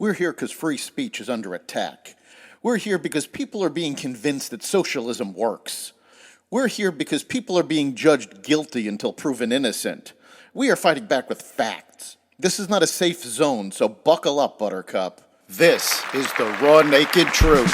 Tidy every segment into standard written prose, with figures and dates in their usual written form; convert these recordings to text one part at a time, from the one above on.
We're here because free speech is under attack. We're here because people are being convinced that socialism works. We're here because people are being judged guilty until proven innocent. We are fighting back with facts. This is not a safe zone, so buckle up, Buttercup. This is the raw, naked truth.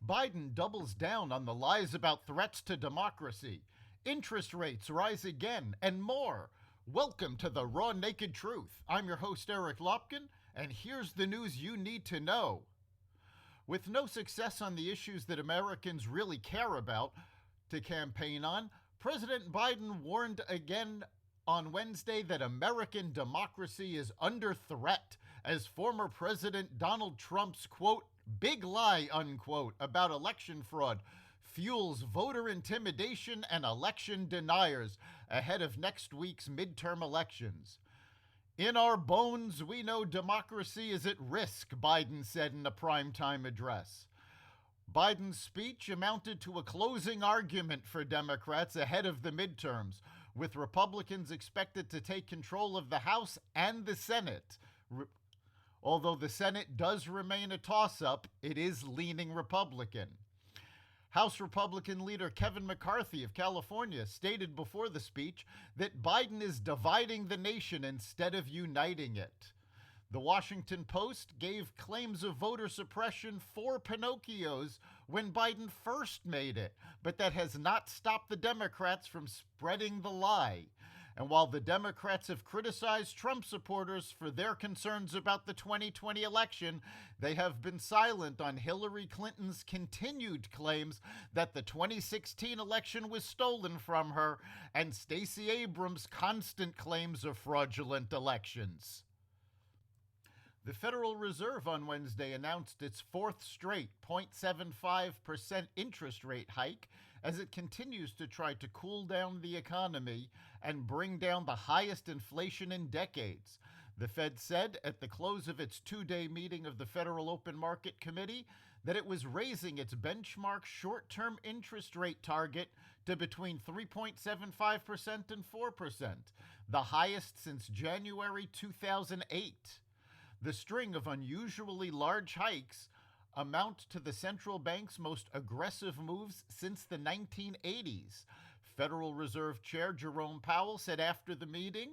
Biden doubles down on the lies about threats to democracy. Interest rates rise again, and more. Welcome to the Raw Naked Truth. I'm your host, Eric Lopkin, and here's the news you need to know. With no success on the issues that Americans really care about to campaign on, President Biden warned again on Wednesday that American democracy is under threat as former President Donald Trump's, quote, big lie, unquote, about election fraud fuels voter intimidation and election deniers ahead of next week's midterm elections. In our bones, we know democracy is at risk, Biden said in a primetime address. Biden's speech amounted to a closing argument for Democrats ahead of the midterms, with Republicans expected to take control of the House and the Senate. Although the Senate does remain a toss-up, it is leaning Republican. House Republican leader Kevin McCarthy of California stated before the speech that Biden is dividing the nation instead of uniting it. The Washington Post gave claims of voter suppression for Pinocchios when Biden first made it, but that has not stopped the Democrats from spreading the lie. And while the Democrats have criticized Trump supporters for their concerns about the 2020 election, they have been silent on Hillary Clinton's continued claims that the 2016 election was stolen from her and Stacey Abrams' constant claims of fraudulent elections. The Federal Reserve on Wednesday announced its fourth straight 0.75% interest rate hike as it continues to try to cool down the economy and bring down the highest inflation in decades. The Fed said at the close of its two-day meeting of the Federal Open Market Committee that it was raising its benchmark short-term interest rate target to between 3.75% and 4%, the highest since January 2008. The string of unusually large hikes amount to the central bank's most aggressive moves since the 1980s. Federal Reserve Chair Jerome Powell said after the meeting,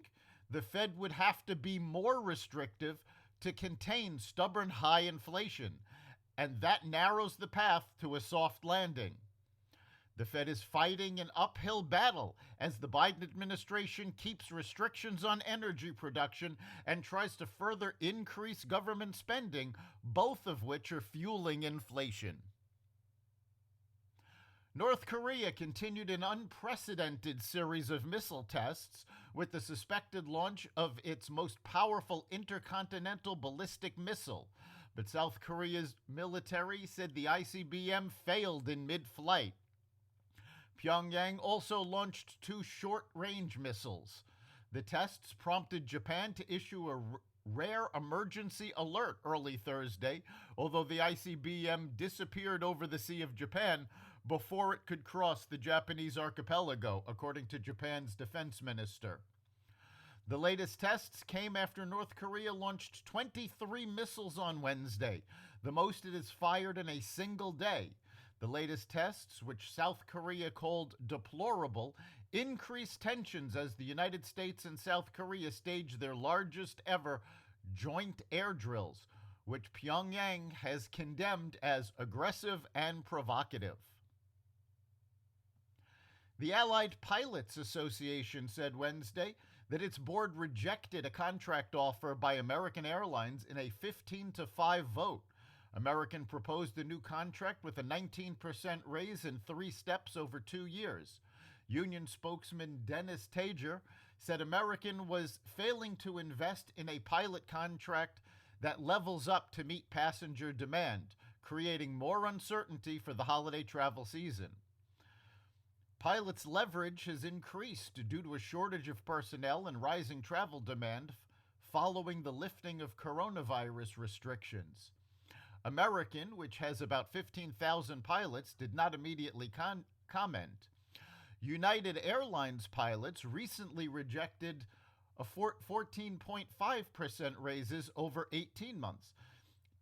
the Fed would have to be more restrictive to contain stubborn high inflation, and that narrows the path to a soft landing. The Fed is fighting an uphill battle as the Biden administration keeps restrictions on energy production and tries to further increase government spending, both of which are fueling inflation. North Korea continued an unprecedented series of missile tests with the suspected launch of its most powerful intercontinental ballistic missile. But South Korea's military said the ICBM failed in mid-flight. Pyongyang also launched two short-range missiles. The tests prompted Japan to issue a rare emergency alert early Thursday, although the ICBM disappeared over the Sea of Japan before it could cross the Japanese archipelago, according to Japan's defense minister. The latest tests came after North Korea launched 23 missiles on Wednesday, the most it has fired in a single day. The latest tests, which South Korea called deplorable, increased tensions as the United States and South Korea staged their largest ever joint air drills, which Pyongyang has condemned as aggressive and provocative. The Allied Pilots Association said Wednesday that its board rejected a contract offer by American Airlines in a 15-5 vote. American proposed a new contract with a 19% raise in 3 steps over 2 years. Union spokesman Dennis Tager said American was failing to invest in a pilot contract that levels up to meet passenger demand, creating more uncertainty for the holiday travel season. Pilots' leverage has increased due to a shortage of personnel and rising travel demand following the lifting of coronavirus restrictions. American, which has about 15,000 pilots, did not immediately comment. United Airlines pilots recently rejected a 14.5% raises over 18 months.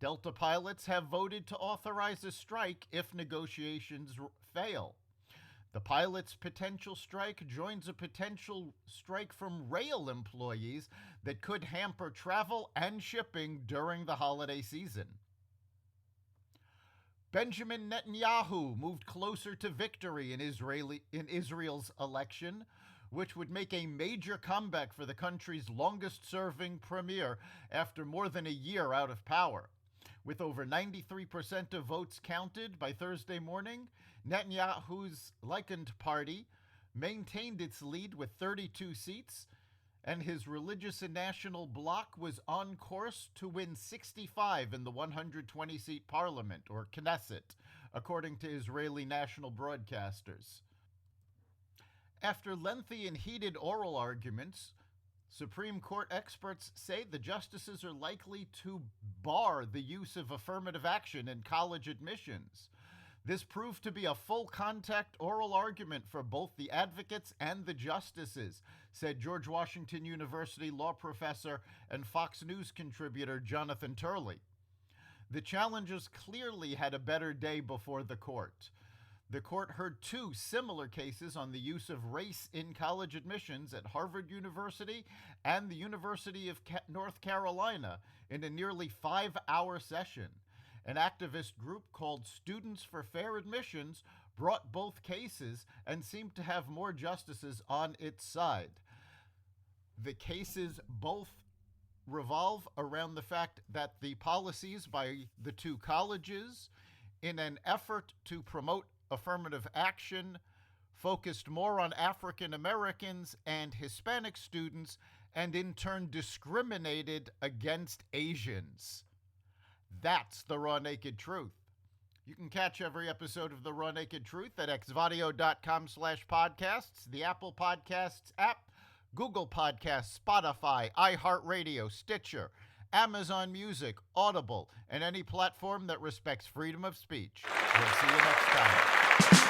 Delta pilots have voted to authorize a strike if negotiations fail. The pilots' potential strike joins a potential strike from rail employees that could hamper travel and shipping during the holiday season. Benjamin Netanyahu moved closer to victory in Israel's election, which would make a major comeback for the country's longest-serving premier after more than a year out of power. With over 93% of votes counted by Thursday morning, Netanyahu's Likud party maintained its lead with 32 seats, and his religious and national bloc was on course to win 65 in the 120-seat parliament, or Knesset, according to Israeli national broadcasters. After lengthy and heated oral arguments, Supreme Court experts say the justices are likely to bar the use of affirmative action in college admissions. This proved to be a full-contact oral argument for both the advocates and the justices, said George Washington University law professor and Fox News contributor Jonathan Turley. The challengers clearly had a better day before the court. The court heard two similar cases on the use of race in college admissions at Harvard University and the University of North Carolina in a nearly 5-hour session. An activist group called Students for Fair Admissions brought both cases and seemed to have more justices on its side. The cases both revolve around the fact that the policies by the two colleges, in an effort to promote affirmative action, focused more on African Americans and Hispanic students, and in turn discriminated against Asians. That's the Raw Naked Truth. You can catch every episode of the Raw Naked Truth at xvadio.com/podcasts, the Apple Podcasts app, Google Podcasts, Spotify, iHeartRadio, Stitcher, Amazon Music, Audible, and any platform that respects freedom of speech. We'll see you next time.